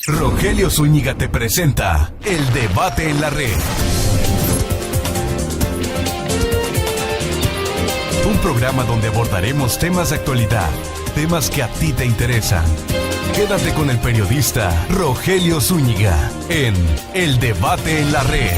Rogelio Zúñiga te presenta El Debate en la Red. Un programa donde abordaremos temas de actualidad, temas que a ti te interesan. Quédate con el periodista Rogelio Zúñiga en El Debate en la Red.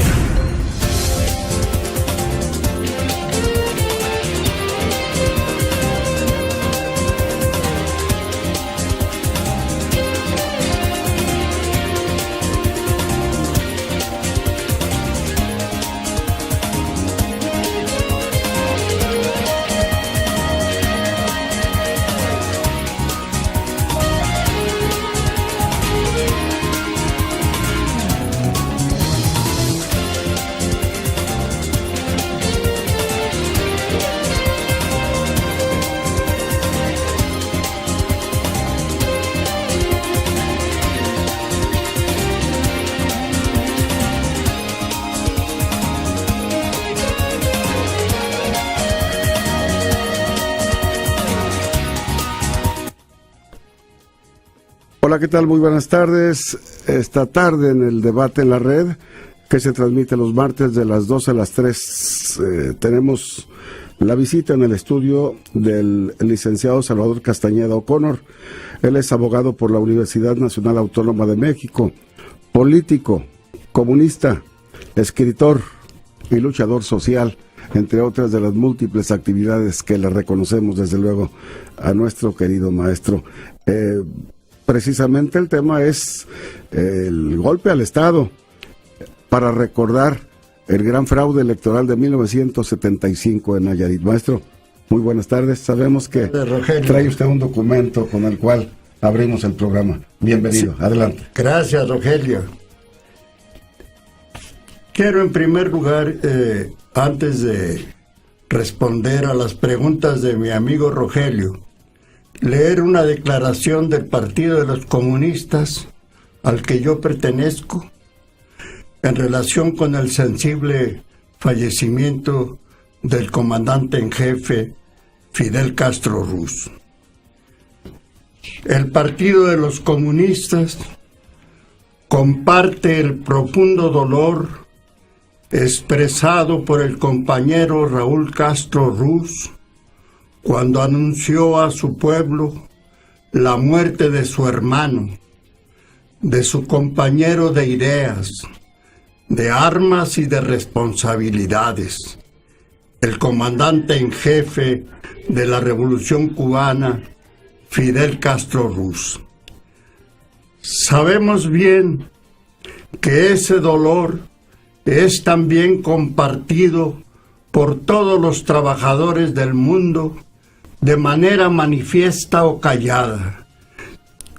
Hola, ¿qué tal? Muy buenas tardes. Esta tarde en el Debate en la Red, que se transmite los martes de las 12 a las 3, tenemos la visita en el estudio del licenciado Salvador Castañeda O'Connor. Él es abogado por la Universidad Nacional Autónoma de México, político, comunista, escritor y luchador social, entre otras de las múltiples actividades que le reconocemos desde luego a nuestro querido maestro. Precisamente el tema es el golpe al Estado, para recordar el gran fraude electoral de 1975 en Nayarit. Maestro, muy buenas tardes. Sabemos que trae usted un documento con el cual abrimos el programa. Bienvenido, sí. Adelante. Gracias, Rogelio. Quiero en primer lugar, antes de responder a las preguntas de mi amigo Rogelio, leer una declaración del Partido de los Comunistas al que yo pertenezco en relación con el sensible fallecimiento del comandante en jefe Fidel Castro Ruz. El Partido de los Comunistas comparte el profundo dolor expresado por el compañero Raúl Castro Ruz cuando anunció a su pueblo la muerte de su hermano, de su compañero de ideas, de armas y de responsabilidades, el comandante en jefe de la Revolución Cubana, Fidel Castro Ruz. Sabemos bien que ese dolor es también compartido por todos los trabajadores del mundo de manera manifiesta o callada,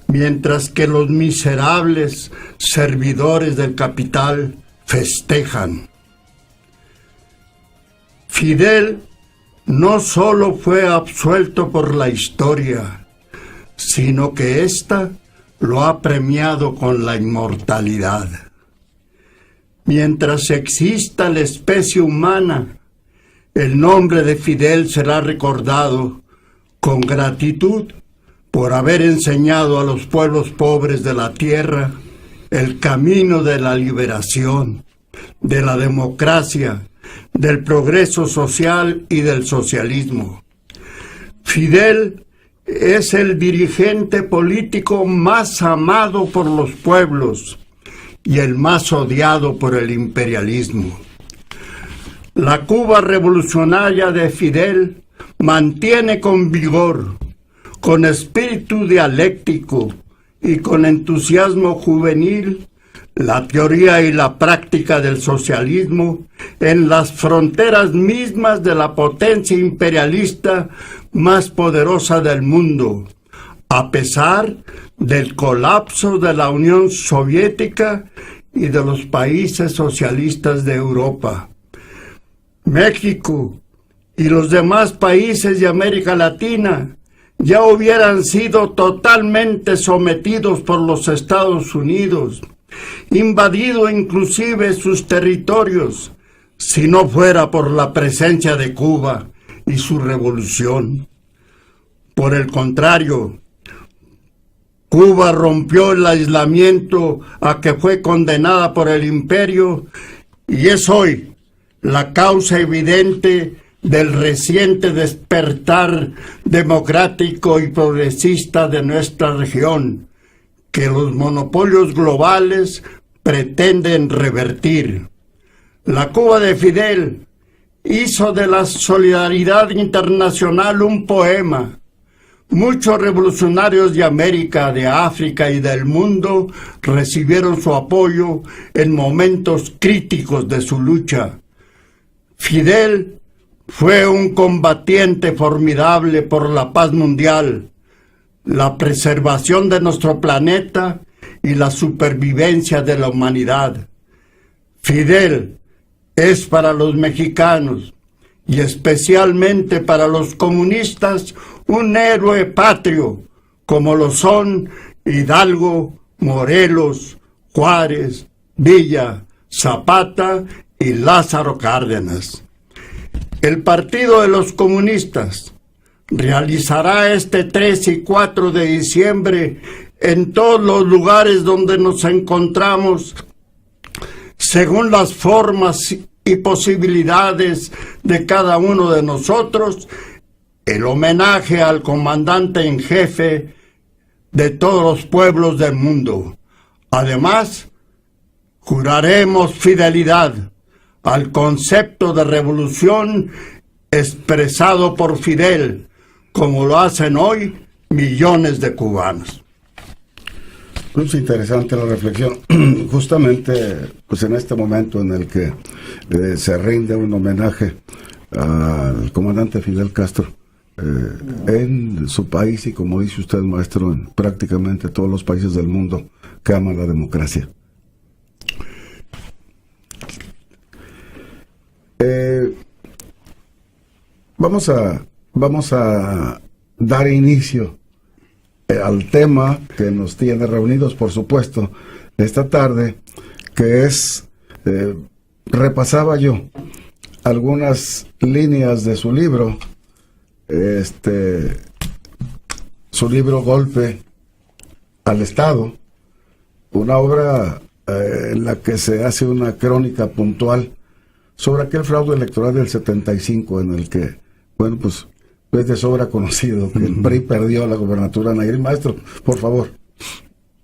mientras que los miserables servidores del capital festejan. Fidel no solo fue absuelto por la historia, sino que ésta lo ha premiado con la inmortalidad. Mientras exista la especie humana, el nombre de Fidel será recordado con gratitud por haber enseñado a los pueblos pobres de la tierra el camino de la liberación, de la democracia, del progreso social y del socialismo. Fidel es el dirigente político más amado por los pueblos y el más odiado por el imperialismo. La Cuba revolucionaria de Fidel mantiene con vigor, con espíritu dialéctico y con entusiasmo juvenil la teoría y la práctica del socialismo en las fronteras mismas de la potencia imperialista más poderosa del mundo, a pesar del colapso de la Unión Soviética y de los países socialistas de Europa. México y los demás países de América Latina ya hubieran sido totalmente sometidos por los Estados Unidos, invadido inclusive sus territorios, si no fuera por la presencia de Cuba y su revolución. Por el contrario, Cuba rompió el aislamiento a que fue condenada por el imperio y es hoy la causa evidente del reciente despertar democrático y progresista de nuestra región, que los monopolios globales pretenden revertir. La Cuba de Fidel hizo de la solidaridad internacional un poema. Muchos revolucionarios de América, de África y del mundo recibieron su apoyo en momentos críticos de su lucha. Fidel fue un combatiente formidable por la paz mundial, la preservación de nuestro planeta y la supervivencia de la humanidad. Fidel es para los mexicanos y especialmente para los comunistas un héroe patrio, como lo son Hidalgo, Morelos, Juárez, Villa, Zapata y Lázaro Cárdenas. El Partido de los Comunistas realizará este 3 y 4 de diciembre en todos los lugares donde nos encontramos, según las formas y posibilidades de cada uno de nosotros, el homenaje al comandante en jefe de todos los pueblos del mundo. Además, juraremos fidelidad al concepto de revolución expresado por Fidel, como lo hacen hoy millones de cubanos. Es interesante la reflexión. Justamente pues en este momento en el que se rinde un homenaje al comandante Fidel Castro en su país y, como dice usted, maestro, en prácticamente todos los países del mundo que aman la democracia. Vamos a dar inicio al tema que nos tiene reunidos, por supuesto, esta tarde, que es, repasaba yo algunas líneas de su libro, su libro Golpe al Estado, una obra en la que se hace una crónica puntual sobre aquel fraude electoral del 75, en el que, bueno, pues es de sobra conocido que el PRI perdió la gobernatura de Nayarit. Maestro, por favor.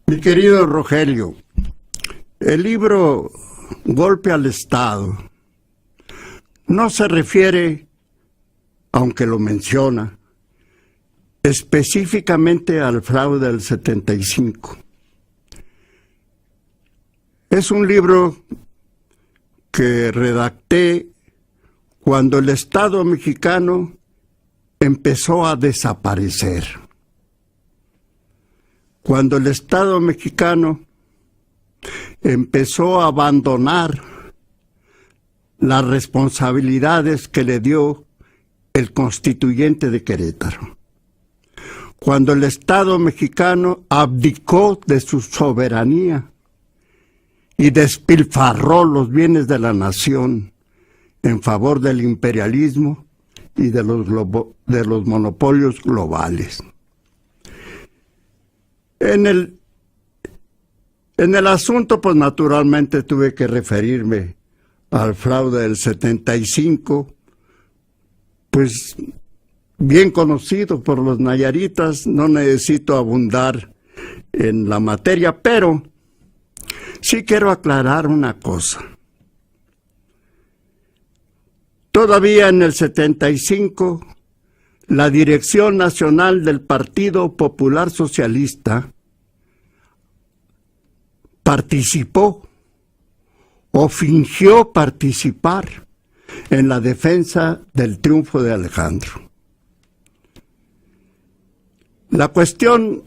Mi querido Rogelio, el libro Golpe al Estado no se refiere, aunque lo menciona, específicamente al fraude del 75. Es un libro que redacté cuando el Estado mexicano empezó a desaparecer. Cuando el Estado mexicano empezó a abandonar las responsabilidades que le dio el constituyente de Querétaro. Cuando el Estado mexicano abdicó de su soberanía y despilfarró los bienes de la nación en favor del imperialismo y de los monopolios globales. En el asunto, pues naturalmente tuve que referirme al fraude del 75, pues bien conocido por los nayaritas, no necesito abundar en la materia, pero sí quiero aclarar una cosa. Todavía en el 75, la Dirección Nacional del Partido Popular Socialista participó o fingió participar en la defensa del triunfo de Alejandro. La cuestión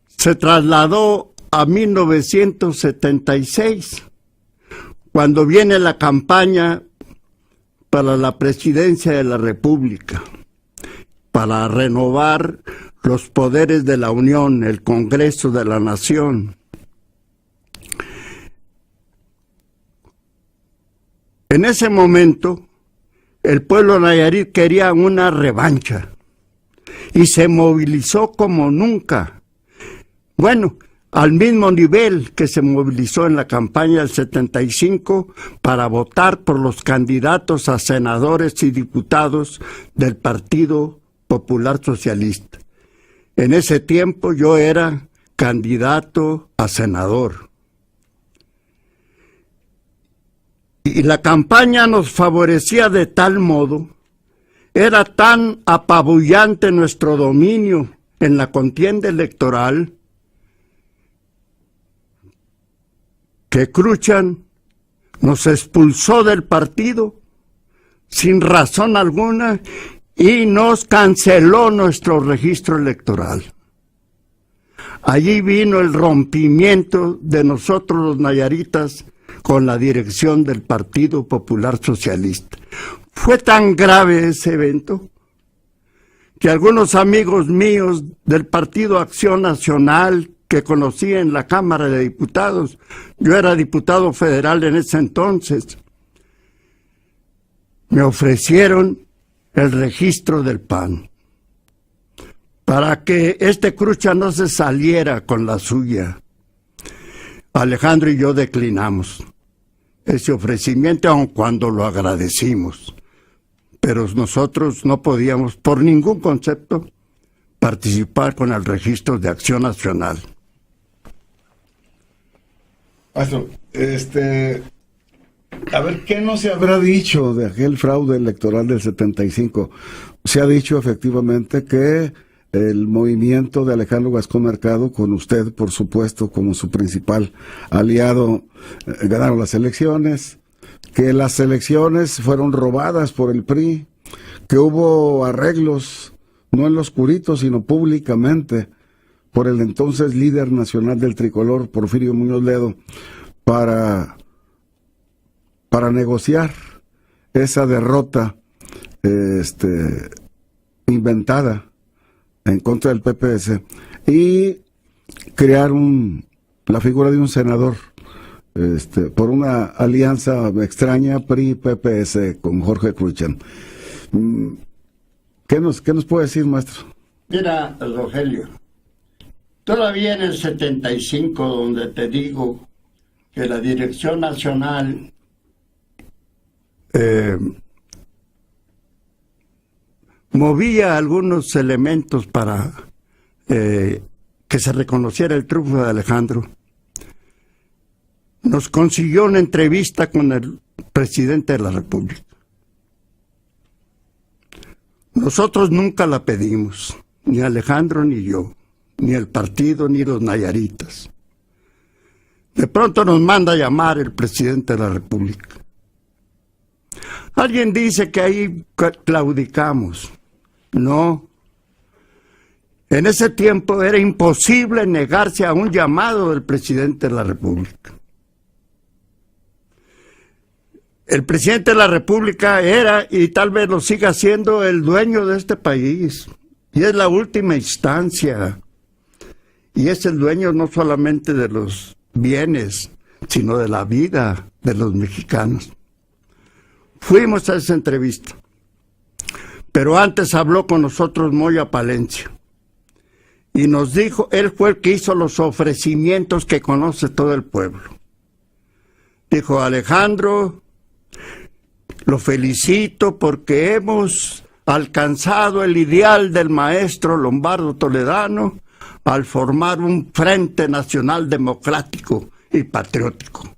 se trasladó a 1976, cuando viene la campaña para la presidencia de la República, para renovar los poderes de la Unión, el Congreso de la Nación. En ese momento, el pueblo nayarit quería una revancha y se movilizó como nunca Bueno, al mismo nivel que se movilizó en la campaña del 75 para votar por los candidatos a senadores y diputados del Partido Popular Socialista. En ese tiempo yo era candidato a senador. Y la campaña nos favorecía de tal modo, era tan apabullante nuestro dominio en la contienda electoral, que Cruchan nos expulsó del partido sin razón alguna y nos canceló nuestro registro electoral. Allí vino el rompimiento de nosotros los nayaritas con la dirección del Partido Popular Socialista. Fue tan grave ese evento que algunos amigos míos del Partido Acción Nacional que conocí en la Cámara de Diputados, yo era diputado federal en ese entonces, me ofrecieron el registro del PAN para que este Cruchan no se saliera con la suya. Alejandro y yo declinamos ese ofrecimiento, aun cuando lo agradecimos, pero nosotros no podíamos por ningún concepto participar con el registro de Acción Nacional. Maestro, a ver, ¿qué no se habrá dicho de aquel fraude electoral del 75? Se ha dicho efectivamente que el movimiento de Alejandro Gascón Mercado, con usted, por supuesto, como su principal aliado, ganaron las elecciones, que las elecciones fueron robadas por el PRI, que hubo arreglos, no en lo oscurito, sino públicamente, por el entonces líder nacional del tricolor, Porfirio Muñoz Ledo, para negociar esa derrota inventada en contra del PPS y crear la figura de un senador por una alianza extraña PRI-PPS con Jorge Cruchan. ¿Qué nos puede decir, maestro? Mira, Rogelio, todavía en el 75, donde te digo que la Dirección Nacional movía algunos elementos para que se reconociera el triunfo de Alejandro, nos consiguió una entrevista con el presidente de la República. Nosotros nunca la pedimos, ni Alejandro ni yo, ni el partido, ni los nayaritas. De pronto nos manda a llamar el presidente de la República. Alguien dice que ahí claudicamos. No. En ese tiempo era imposible negarse a un llamado del presidente de la República. El presidente de la República era, y tal vez lo siga siendo, el dueño de este país. Y es la última instancia. Y es el dueño no solamente de los bienes, sino de la vida de los mexicanos. Fuimos a esa entrevista. Pero antes habló con nosotros Moya Palencia. Y nos dijo, él fue el que hizo los ofrecimientos que conoce todo el pueblo. Dijo, Alejandro, lo felicito porque hemos alcanzado el ideal del maestro Lombardo Toledano al formar un Frente Nacional Democrático y Patriótico.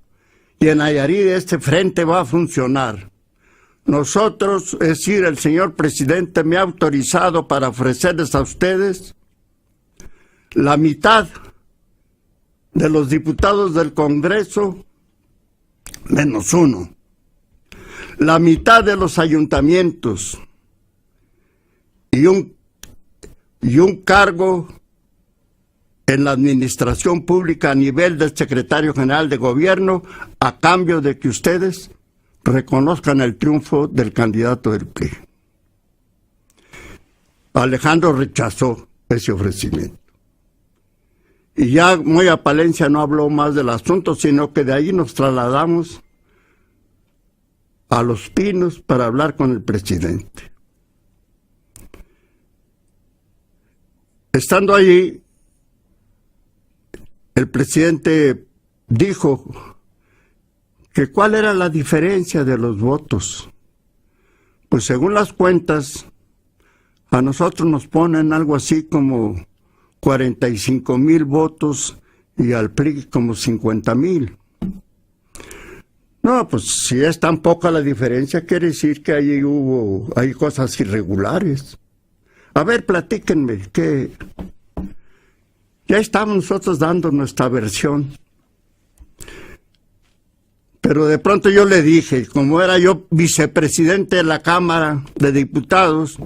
Y en Nayarit este frente va a funcionar. Nosotros, es decir, el señor presidente me ha autorizado para ofrecerles a ustedes la mitad de los diputados del Congreso menos uno, la mitad de los ayuntamientos y un cargo en la administración pública a nivel del secretario general de gobierno, a cambio de que ustedes reconozcan el triunfo del candidato del PRI. Alejandro rechazó ese ofrecimiento. Y ya Moya Palencia no habló más del asunto, sino que de ahí nos trasladamos a Los Pinos para hablar con el presidente. Estando allí, el presidente dijo que cuál era la diferencia de los votos. Pues según las cuentas, a nosotros nos ponen algo así como 45,000 votos y al PRI como 50,000. No, pues si es tan poca la diferencia, quiere decir que hay cosas irregulares. A ver, platíquenme, que ya estamos nosotros dando nuestra versión. Pero de pronto yo le dije, como era yo vicepresidente de la Cámara de Diputados,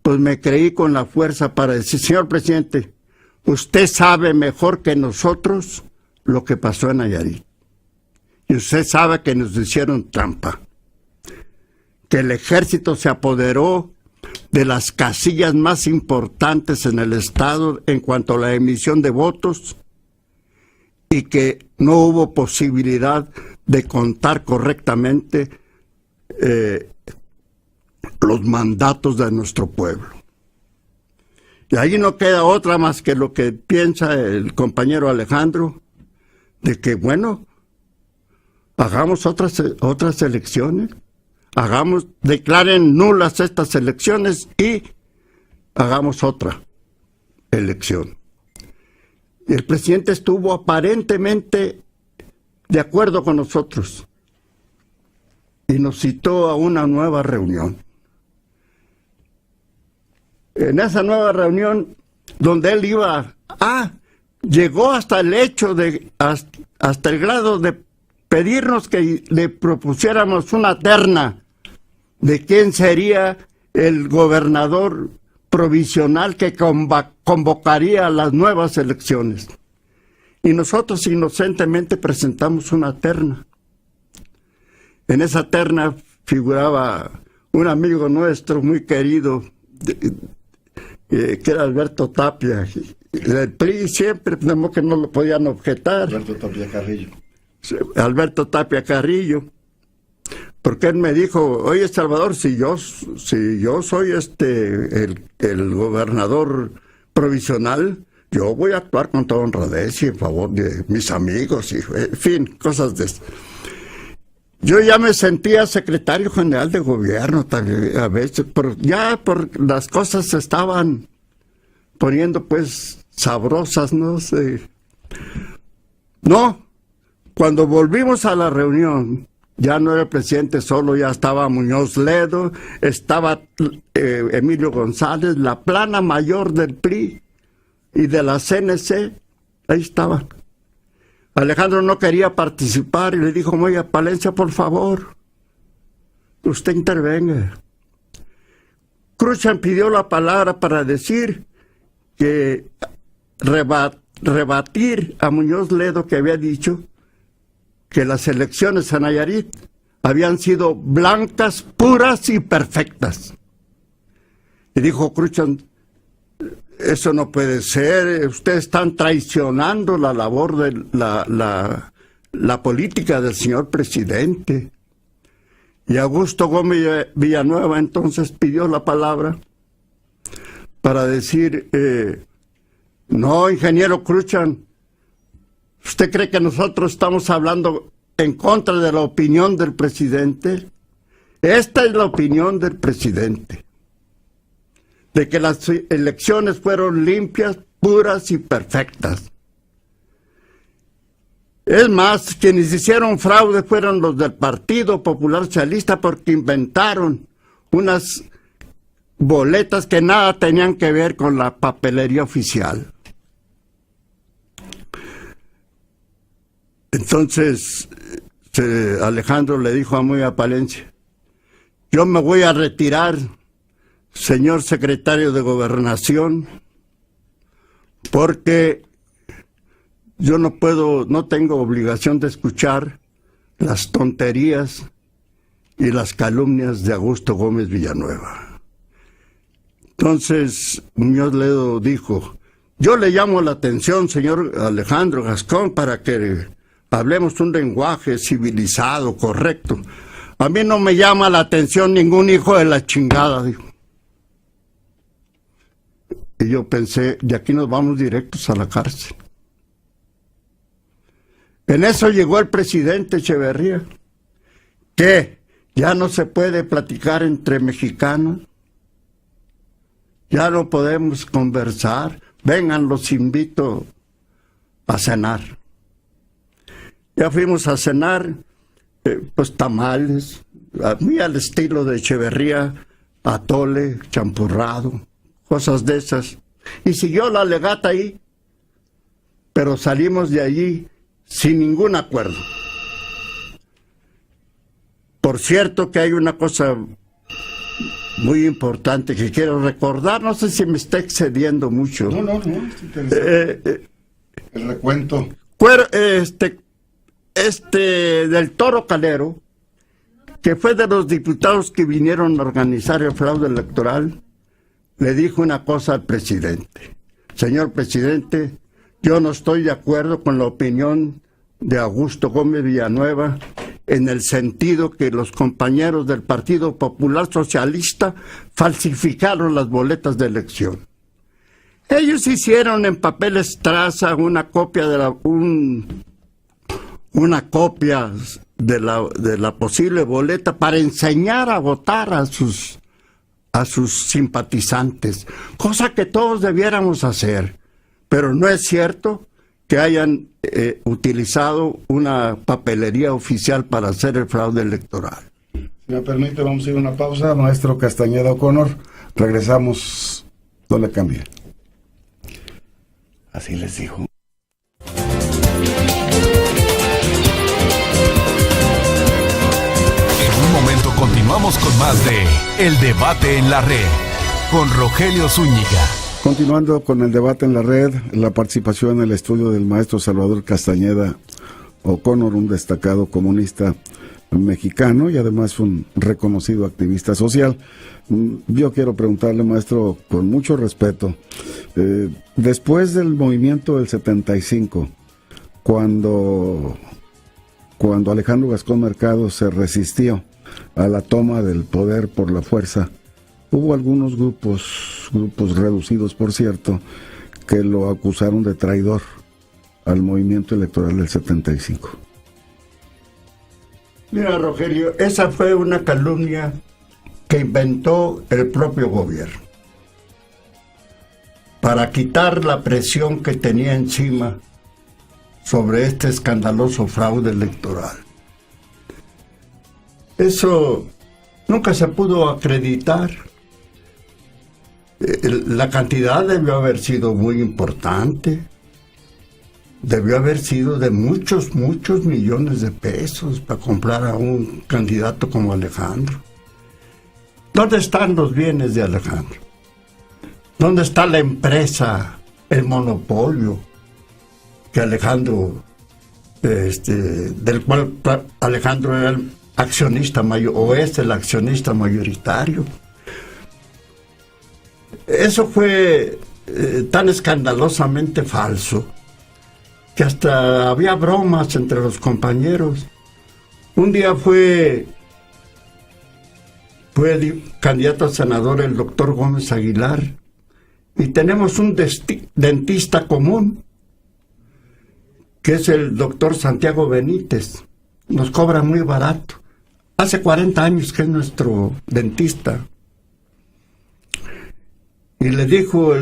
pues me creí con la fuerza para decir, señor presidente, usted sabe mejor que nosotros lo que pasó en Nayarit. Y usted sabe que nos hicieron trampa, que el ejército se apoderó de las casillas más importantes en el estado en cuanto a la emisión de votos y que no hubo posibilidad de contar correctamente los mandatos de nuestro pueblo. Y ahí no queda otra más que lo que piensa el compañero Alejandro, de que bueno, hagamos otras elecciones, declaren nulas estas elecciones y hagamos otra elección. Y el presidente estuvo aparentemente de acuerdo con nosotros y nos citó a una nueva reunión. En esa nueva reunión, donde él llegó hasta el hecho hasta el grado de pedirnos que le propusiéramos una terna de quién sería el gobernador provisional que convocaría a las nuevas elecciones. Y nosotros inocentemente presentamos una terna. En esa terna figuraba un amigo nuestro muy querido, que era Alberto Tapia. El PRI siempre, tenemos que no lo podían objetar. Alberto Tapia Carrillo. Porque él me dijo, oye Salvador, si yo soy el gobernador provisional, yo voy a actuar con toda honradez y en favor de mis amigos, y en fin, cosas de eso. Yo ya me sentía secretario general de gobierno a veces, pero ya por las cosas se estaban poniendo pues sabrosas, no sé. No, cuando volvimos a la reunión, ya no era el presidente solo, ya estaba Muñoz Ledo, estaba Emilio González, la plana mayor del PRI y de la CNC, ahí estaban. Alejandro no quería participar y le dijo, oye, Palencia, por favor, usted intervenga. Cruchan pidió la palabra para decir que rebatir a Muñoz Ledo, que había dicho que las elecciones en Nayarit habían sido blancas, puras y perfectas. Y dijo Cruchan, eso no puede ser, ustedes están traicionando la labor de la política del señor presidente. Y Augusto Gómez Villanueva entonces pidió la palabra para decir, no, ingeniero Cruchan, ¿usted cree que nosotros estamos hablando en contra de la opinión del presidente? Esta es la opinión del presidente, de que las elecciones fueron limpias, puras y perfectas. Es más, quienes hicieron fraude fueron los del Partido Popular Socialista porque inventaron unas boletas que nada tenían que ver con la papelería oficial. Entonces, Alejandro le dijo a Muy a Palencia, yo me voy a retirar, señor secretario de Gobernación, porque yo no tengo obligación de escuchar las tonterías y las calumnias de Augusto Gómez Villanueva. Entonces Muñoz Ledo dijo, yo le llamo la atención, señor Alejandro Gascón, para que hablemos un lenguaje civilizado, correcto. A mí no me llama la atención ningún hijo de la chingada, dijo. Y yo pensé, de aquí nos vamos directos a la cárcel. En eso llegó el presidente Echeverría. ¿Qué? ¿Ya no se puede platicar entre mexicanos? ¿Ya no podemos conversar? Vengan, los invito a cenar. Ya fuimos a cenar, pues tamales, muy al estilo de Echeverría, atole, champurrado, cosas de esas. Y siguió la legata ahí, pero salimos de allí sin ningún acuerdo. Por cierto que hay una cosa muy importante que quiero recordar, no sé si me está excediendo mucho. No, es interesante. El recuento. Del Toro Calero, que fue de los diputados que vinieron a organizar el fraude electoral, le dijo una cosa al presidente. Señor presidente, yo no estoy de acuerdo con la opinión de Augusto Gómez Villanueva en el sentido que los compañeros del Partido Popular Socialista falsificaron las boletas de elección. Ellos hicieron en papeles traza una copia de la posible boleta para enseñar a votar a sus simpatizantes, cosa que todos debiéramos hacer, pero no es cierto que hayan utilizado una papelería oficial para hacer el fraude electoral. Si me permite, vamos a ir a una pausa. Maestro Castañeda O'Connor, regresamos, no le cambie. Así les dijo. En un momento continuamos con más de El Debate en la Red, con Rogelio Zúñiga. Continuando con el debate en la red, la participación en el estudio del maestro Salvador Castañeda O'Connor, un destacado comunista mexicano y además un reconocido activista social. Yo quiero preguntarle, maestro, con mucho respeto, después del movimiento del 75, cuando Alejandro Gascón Mercado se resistió a la toma del poder por la fuerza, hubo algunos grupos reducidos, por cierto, que lo acusaron de traidor al movimiento electoral del 75. Mira, Rogelio, esa fue una calumnia que inventó el propio gobierno para quitar la presión que tenía encima sobre este escandaloso fraude electoral. Eso nunca se pudo acreditar. La cantidad debió haber sido muy importante. Debió haber sido de muchos millones de pesos para comprar a un candidato como Alejandro. ¿Dónde están los bienes de Alejandro? ¿Dónde está la empresa, el monopolio que Alejandro, del cual Alejandro era el accionista mayor, o es el accionista mayoritario? Eso fue tan escandalosamente falso que hasta había bromas entre los compañeros. Un día fue candidato a senador el doctor Gómez Aguilar, y tenemos un dentista común, que es el doctor Santiago Benítez. Nos cobra muy barato. Hace 40 años que es nuestro dentista. Y le dijo,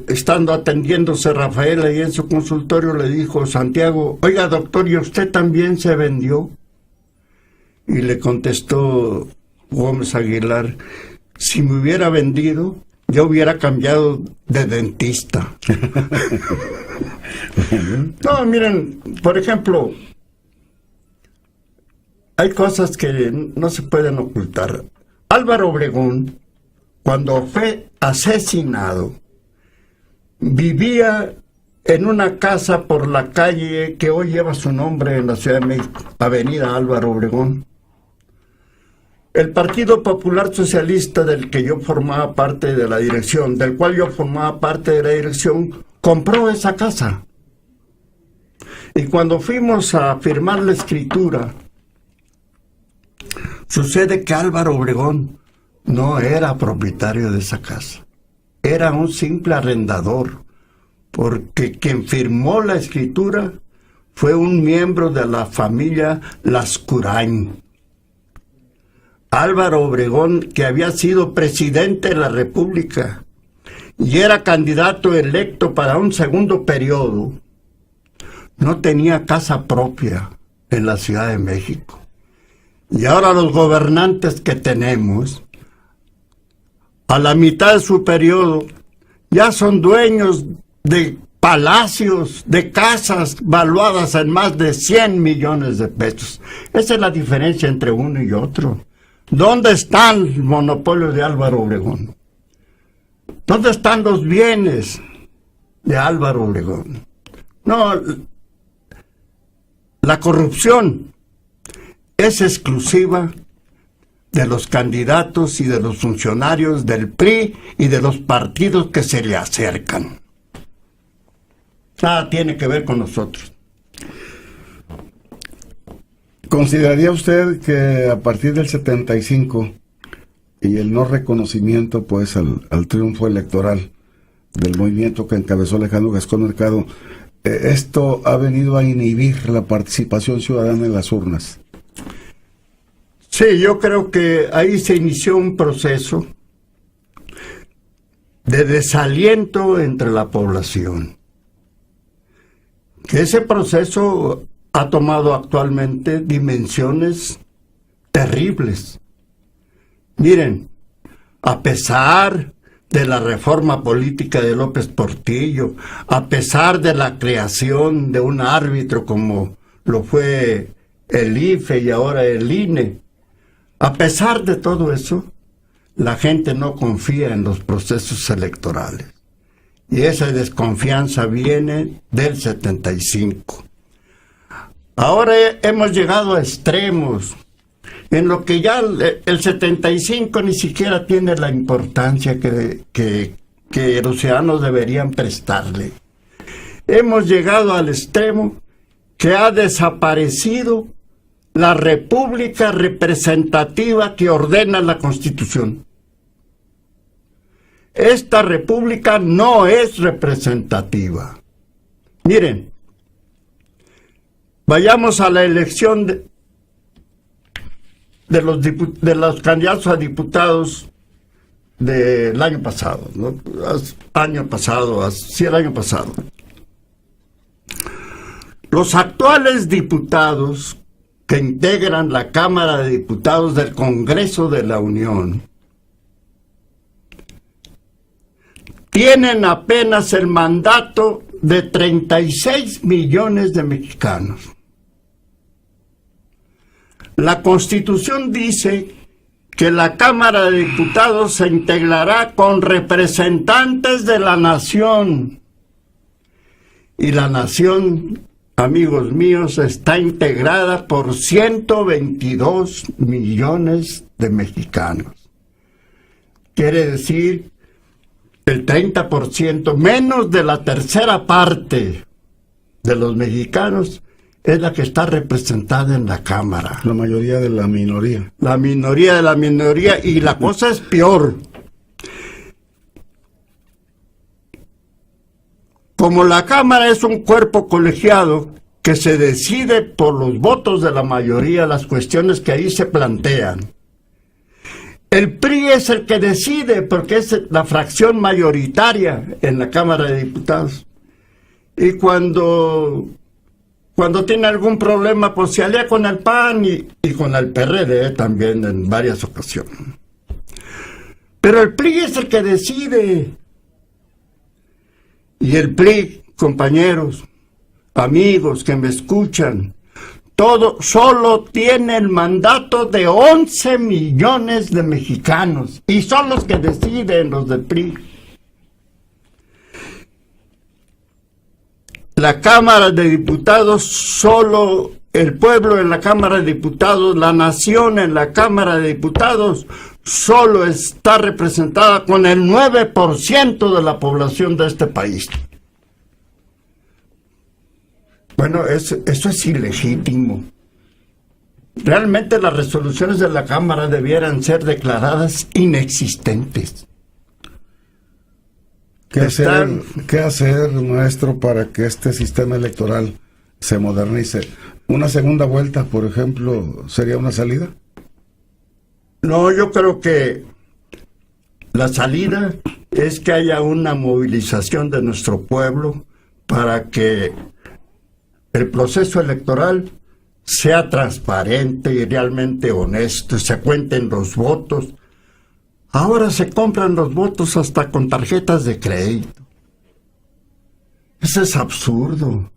estando atendiéndose Rafael ahí en su consultorio, le dijo Santiago: oiga, doctor, ¿y usted también se vendió? Y le contestó Gómez Aguilar: si me hubiera vendido, yo hubiera cambiado de dentista. No, miren, por ejemplo, hay cosas que no se pueden ocultar. Álvaro Obregón, cuando fue asesinado, vivía en una casa por la calle que hoy lleva su nombre en la Ciudad de México, Avenida Álvaro Obregón. El Partido Popular Socialista, del que yo formaba parte de la dirección, compró esa casa. Y cuando fuimos a firmar la escritura, sucede que Álvaro Obregón no era propietario de esa casa. Era un simple arrendador, porque quien firmó la escritura fue un miembro de la familia Lascurain. Álvaro Obregón, que había sido presidente de la República y era candidato electo para un segundo periodo, no tenía casa propia en la Ciudad de México. Y ahora los gobernantes que tenemos, a la mitad de su periodo, ya son dueños de palacios, de casas valuadas en más de 100 millones de pesos. Esa es la diferencia entre uno y otro. ¿Dónde están el monopolio de Álvaro Obregón? ¿Dónde están los bienes de Álvaro Obregón? No, la corrupción es exclusiva de los candidatos y de los funcionarios del PRI y de los partidos que se le acercan. Nada tiene que ver con nosotros. ¿Consideraría usted que a partir del 75 y el no reconocimiento pues al triunfo electoral del movimiento que encabezó Alejandro Gascón Mercado, esto ha venido a inhibir la participación ciudadana en las urnas? Sí, yo creo que ahí se inició un proceso de desaliento entre la población. Que ese proceso ha tomado actualmente dimensiones terribles. Miren, a pesar de la reforma política de López Portillo, a pesar de la creación de un árbitro como lo fue el IFE y ahora el INE, a pesar de todo eso, la gente no confía en los procesos electorales. Y esa desconfianza viene del 75. Ahora hemos llegado a extremos, en lo que ya el 75 ni siquiera tiene la importancia que los ciudadanos deberían prestarle. Hemos llegado al extremo que ha desaparecido la república representativa que ordena la Constitución. Esta república no es representativa. Miren, vayamos a la elección de los candidatos a diputados del año pasado, ¿no? El año pasado. Los actuales diputados que integran la Cámara de Diputados del Congreso de la Unión tienen apenas el mandato de 36 millones de mexicanos. La Constitución dice que la Cámara de Diputados se integrará con representantes de la nación. Y la nación, amigos míos, está integrada por 122 millones de mexicanos. Quiere decir el 30%, menos de la tercera parte de los mexicanos, es la que está representada en la Cámara. La mayoría de la minoría. La minoría de la minoría, y la cosa es peor. Como la Cámara es un cuerpo colegiado que se decide por los votos de la mayoría las cuestiones que ahí se plantean, el PRI es el que decide porque es la fracción mayoritaria en la Cámara de Diputados. Y cuando tiene algún problema, pues se alía con el PAN y con el PRD también en varias ocasiones. Pero el PRI es el que decide. Y el PRI, compañeros, amigos que me escuchan, solo tiene el mandato de 11 millones de mexicanos, y son los que deciden, los del PRI. La Cámara de Diputados, solo el pueblo en la Cámara de Diputados, la nación en la Cámara de Diputados, solo está representada con el 9% de la población de este país. Bueno, eso es ilegítimo. Realmente las resoluciones de la Cámara debieran ser declaradas inexistentes. ¿Qué hacer, maestro, para que este sistema electoral se modernice. ¿Una segunda vuelta, por ejemplo, sería una salida? No, yo creo que la salida es que haya una movilización de nuestro pueblo para que el proceso electoral sea transparente y realmente honesto, se cuenten los votos. Ahora se compran los votos hasta con tarjetas de crédito. Eso es absurdo.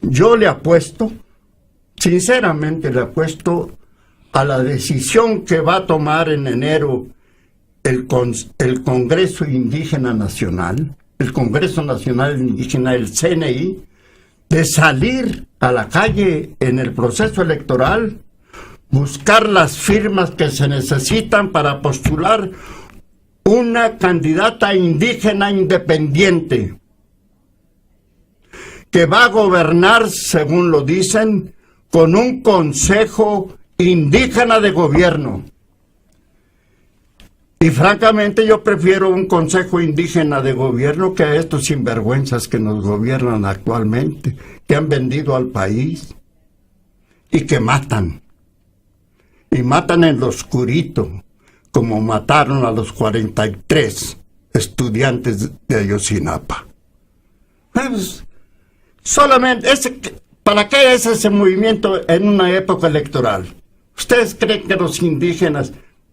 Yo le apuesto, sinceramente le apuesto a la decisión que va a tomar en enero el Congreso Indígena Nacional, el Congreso Nacional Indígena, el CNI, de salir a la calle en el proceso electoral, buscar las firmas que se necesitan para postular una candidata indígena independiente que va a gobernar, según lo dicen, con un consejo indígena de gobierno. Y francamente yo prefiero un consejo indígena de gobierno que a estos sinvergüenzas que nos gobiernan actualmente, que han vendido al país y que matan. Y matan en lo oscurito, como mataron a los 43 estudiantes de Ayotzinapa. Pues, solamente, ¿para qué es ese movimiento en una época electoral? ¿Ustedes creen que los indígenas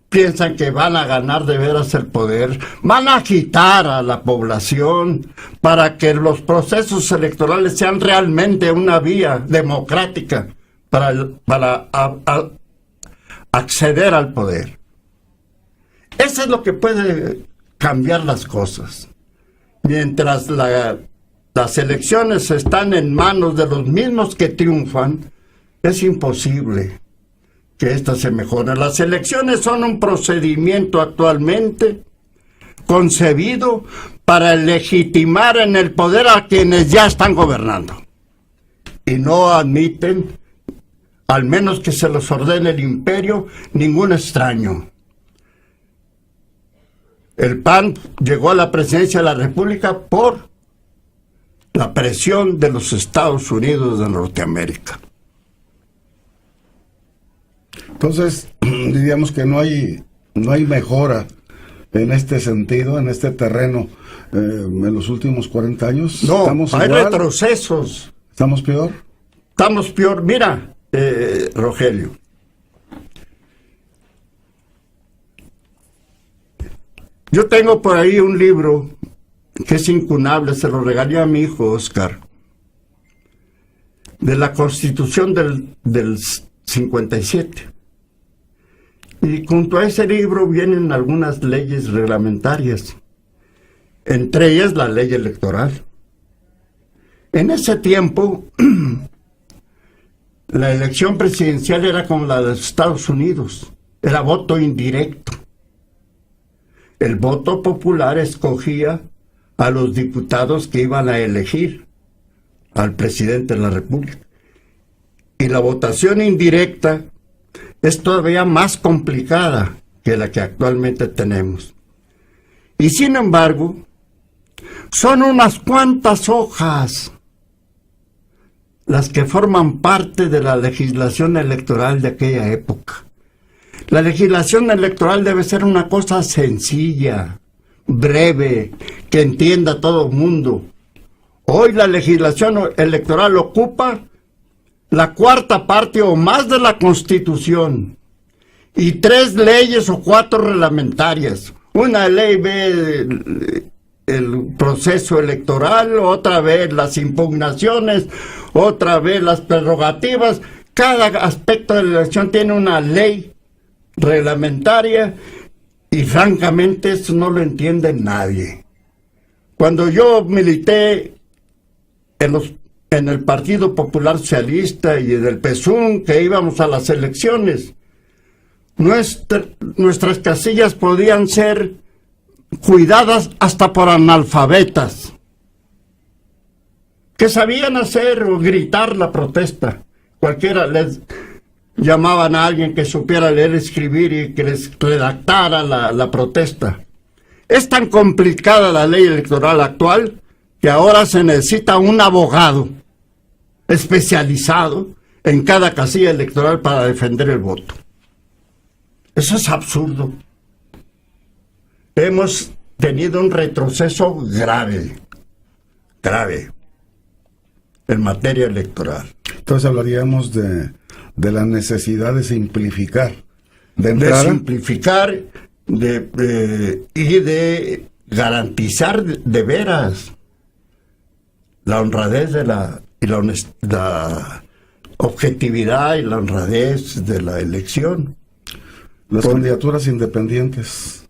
piensan que van a ganar de veras el poder? Van a agitar a la población para que los procesos electorales sean realmente una vía democrática para acceder al poder. Eso es lo que puede cambiar las cosas. Mientras las elecciones están en manos de los mismos que triunfan, es imposible que éstas se mejoren. Las elecciones son un procedimiento actualmente concebido para legitimar en el poder a quienes ya están gobernando. Y no admiten, al menos que se los ordene el imperio, ningún extraño. El PAN llegó a la presidencia de la República por la presión de los Estados Unidos de Norteamérica. Entonces, diríamos que no hay mejora en este sentido, en este terreno, en los últimos 40 años. No, ¿Estamos hay igual? retrocesos. ¿Estamos peor? Estamos peor. Mira, Rogelio, yo tengo por ahí un libro que es incunable, se lo regalé a mi hijo Oscar, de la Constitución del 57. Y junto a ese libro vienen algunas leyes reglamentarias, entre ellas la ley electoral. En ese tiempo, la elección presidencial era como la de Estados Unidos, era voto indirecto. El voto popular escogía a los diputados que iban a elegir al presidente de la República. Y la votación indirecta es todavía más complicada que la que actualmente tenemos. Y sin embargo, son unas cuantas hojas las que forman parte de la legislación electoral de aquella época. La legislación electoral debe ser una cosa sencilla, breve, que entienda todo el mundo. Hoy la legislación electoral ocupa la cuarta parte o más de la Constitución y 3 leyes o 4 reglamentarias. Una ley ve el proceso electoral, otra vez las impugnaciones, otra vez las prerrogativas. Cada aspecto de la elección tiene una ley reglamentaria y francamente eso no lo entiende nadie. Cuando yo milité en el Partido Popular Socialista y en el PSUN, que íbamos a las elecciones, nuestras casillas podían ser cuidadas hasta por analfabetas, que sabían hacer o gritar la protesta. Cualquiera les llamaban a alguien que supiera leer y escribir y que les redactara la protesta. Es tan complicada la ley electoral actual que ahora se necesita un abogado especializado en cada casilla electoral para defender el voto. Eso es absurdo. Hemos tenido un retroceso grave en materia electoral. Entonces hablaríamos de la necesidad de simplificar. De simplificar y de garantizar de veras la honradez la objetividad y la honradez de la elección. Las candidaturas independientes.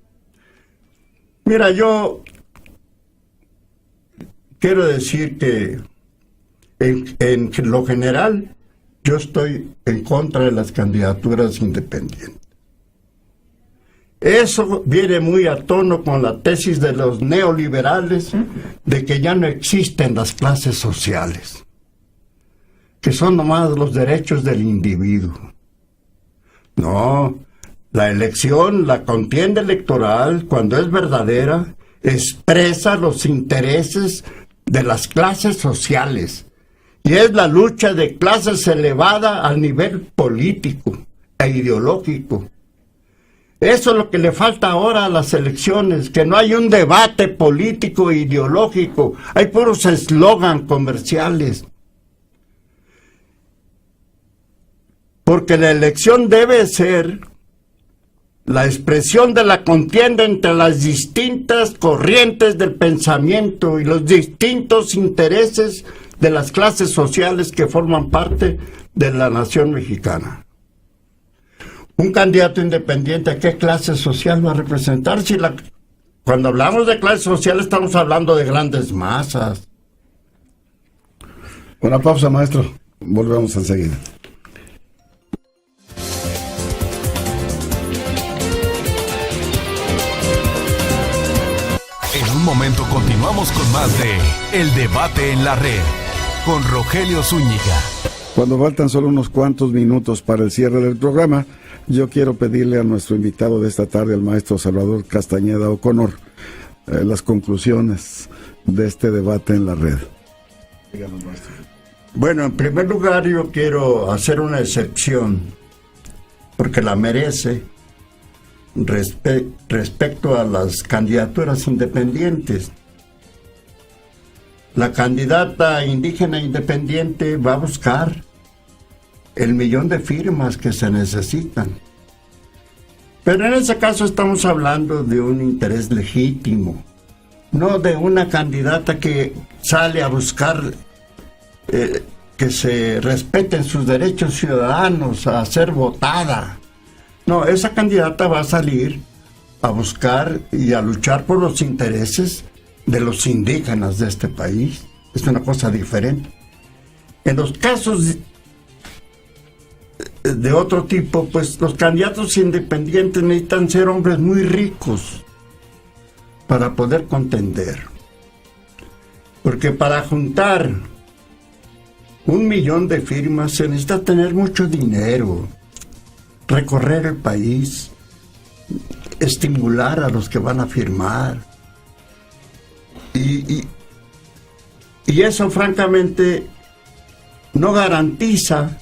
Mira, yo quiero decir que en lo general yo estoy en contra de las candidaturas independientes. Eso viene muy a tono con la tesis de los neoliberales de que ya no existen las clases sociales, que son nomás los derechos del individuo. No, la elección, la contienda electoral, cuando es verdadera, expresa los intereses de las clases sociales y es la lucha de clases elevada al nivel político e ideológico. Eso es lo que le falta ahora a las elecciones, que no hay un debate político e ideológico, hay puros eslogan comerciales. Porque la elección debe ser la expresión de la contienda entre las distintas corrientes del pensamiento y los distintos intereses de las clases sociales que forman parte de la nación mexicana. Un candidato independiente, ¿a qué clase social va a representar? Cuando hablamos de clase social estamos hablando de grandes masas. Una pausa, maestro. Volvemos enseguida. En un momento continuamos con más de El Debate en la Red con Rogelio Zúñiga. Cuando faltan solo unos cuantos minutos para el cierre del programa, yo quiero pedirle a nuestro invitado de esta tarde, al maestro Salvador Castañeda O'Connor, las conclusiones de este debate en la red. Díganos, maestro. Bueno, en primer lugar yo quiero hacer una excepción, porque la merece, respecto a las candidaturas independientes. La candidata indígena independiente va a buscar el 1,000,000 de firmas que se necesitan. Pero en ese caso estamos hablando de un interés legítimo, no de una candidata que sale a buscar que se respeten sus derechos ciudadanos, a ser votada. No, esa candidata va a salir a buscar y a luchar por los intereses de los indígenas de este país. Es una cosa diferente. En los casos de otro tipo, pues los candidatos independientes necesitan ser hombres muy ricos para poder contender. Porque para juntar 1,000,000 de firmas se necesita tener mucho dinero, recorrer el país, estimular a los que van a firmar. Y eso francamente no garantiza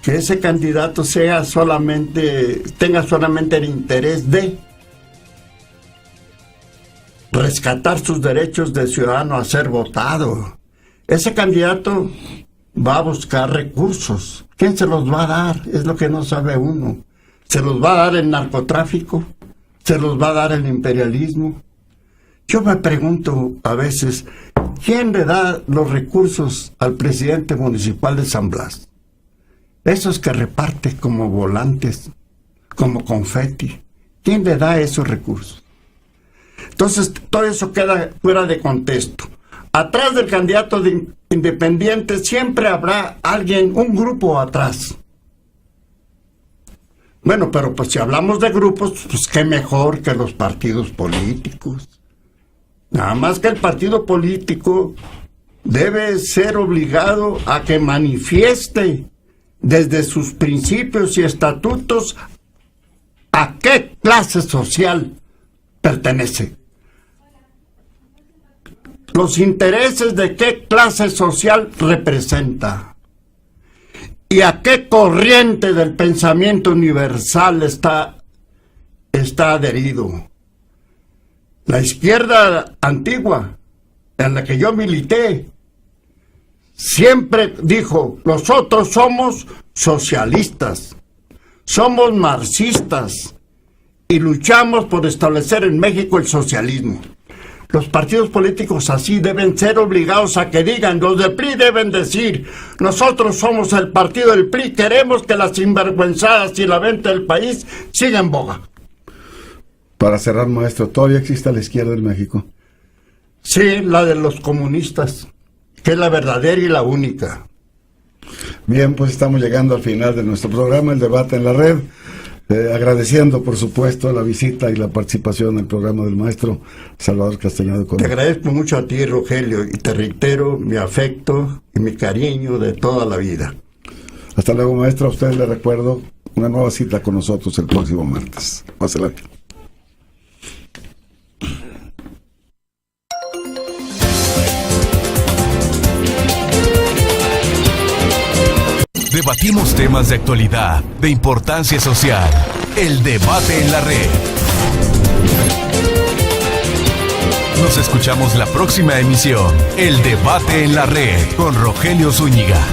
que ese candidato tenga solamente el interés de rescatar sus derechos de ciudadano a ser votado. Ese candidato va a buscar recursos. ¿Quién se los va a dar? Es lo que no sabe uno. ¿Se los va a dar el narcotráfico? ¿Se los va a dar el imperialismo? Yo me pregunto a veces, ¿quién le da los recursos al presidente municipal de San Blas? Esos que reparte como volantes, como confeti. ¿Quién le da esos recursos? Entonces, todo eso queda fuera de contexto. Atrás del candidato independiente siempre habrá alguien, un grupo atrás. Bueno, pero pues si hablamos de grupos, pues qué mejor que los partidos políticos. Nada más que el partido político debe ser obligado a que manifieste desde sus principios y estatutos a qué clase social pertenece. los intereses de qué clase social representa y a qué corriente del pensamiento universal está adherido. La izquierda antigua, en la que yo milité, siempre dijo: nosotros somos socialistas, somos marxistas y luchamos por establecer en México el socialismo. Los partidos políticos así deben ser obligados a que digan, los del PRI deben decir: nosotros somos el partido del PRI, queremos que las sinvergüenzadas y la venta del país siga en boga. Para cerrar, maestro, ¿todavía existe la izquierda en México? Sí, la de los comunistas, que es la verdadera y la única. Bien, pues estamos llegando al final de nuestro programa, El Debate en la Red. Agradeciendo, por supuesto, la visita y la participación en el programa del maestro Salvador Castañeda. Te agradezco mucho a ti, Rogelio, y te reitero mi afecto y mi cariño de toda la vida. Hasta luego, maestro. A usted le recuerdo una nueva cita con nosotros el próximo martes. Pásela bien. Debatimos temas de actualidad, de importancia social. El Debate en la Red. Nos escuchamos la próxima emisión. El Debate en la Red con Rogelio Zúñiga.